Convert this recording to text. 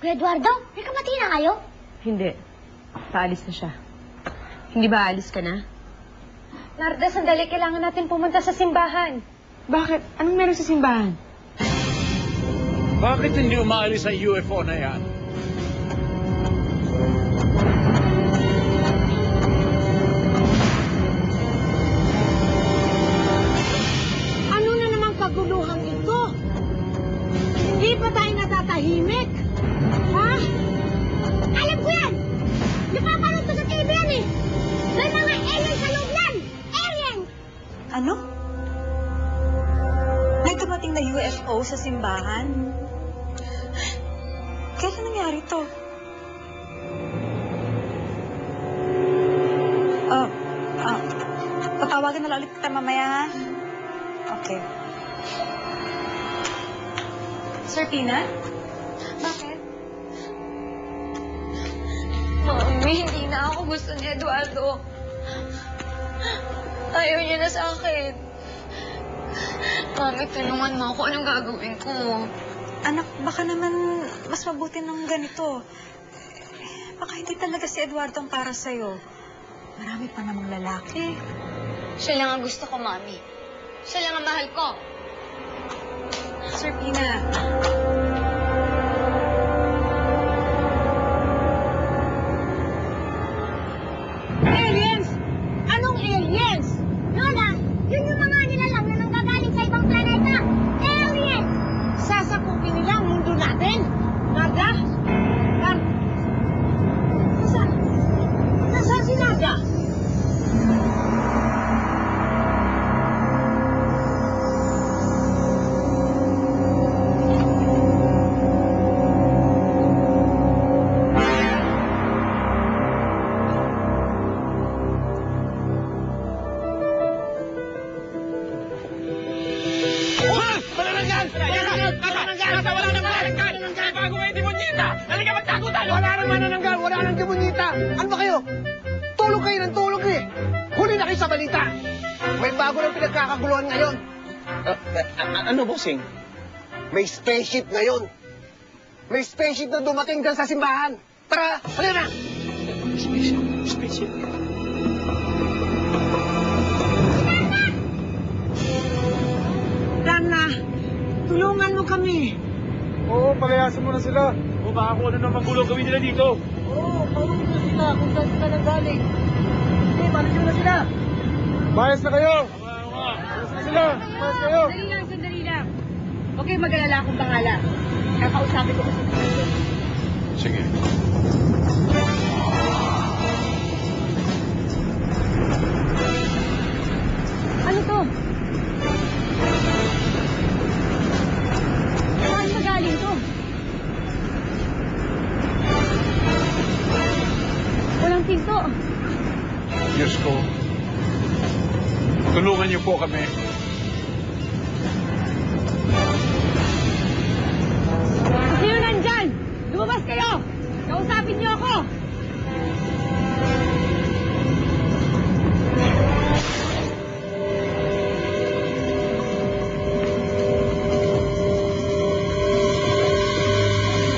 Kuya Eduardo, may kamati na kayo? Hindi. Paalis na siya. Hindi ba aalis ka na? Narda, sandali. Kailangan natin pumunta sa simbahan. Bakit? Anong meron sa simbahan? Bakit hindi umaalis ang UFO na yan? Ano na namang kaguluhan ito? Hindi pa tayo natatahimik? Ha? Alam ko yan! Napapanood ko sa TV yan eh! May mga alien sa loob yan! Alien! Ano? May dumating na UFO sa simbahan? Kailan nangyari to? Tatawagan na lang ulit kita mamaya, ha? Okay. Sir Tina? Bakit? Mami, hindi na ako gusto ni Eduardo. Ayaw niya na sa akin. Mami, tulungan mo ako. Anong gagawin ko? Anak, baka naman mas mabuti ng ganito. Baka hindi talaga si Eduardo ang para sa'yo. Marami pa namang lalaki. Siya lang ang gusto ko, Mami. Siya lang ang mahal ko. Sir Pina. Aliens? Anong aliens? Lola, yun yung mga nilalang na nanggagaling sa ibang planeta. Alien! Sasakupin nila ang mundo natin? Narda? Nasaan? Nasaan si Narda? Wala nang demonita! Ano ba kayo? Tulog kayo ng tulog eh! Huli na kayo sa balita! May bago ng pinagkakaguluhan ngayon. Ano, bossing? May spaceship ngayon. May spaceship na dumating dyan sa simbahan. Tara, halina na! Spaceship. Dana, tulungan mo kami. Oo, palayasin mo na sila. O baka kung ano naman gulo gawin nila dito. Oo, pauwi na sila kung saan sila nanggaling. Hindi, balikin na sila. Mayas na kayo. Mayas na sila. Mayas kayo. Sandali lang. Okay, mag-alala akong bahala. Kakausapin ko kasi. Sige. Ano to? Saan magaling to? Walang pinto. Diyos ko. Tulungan niyo po kami.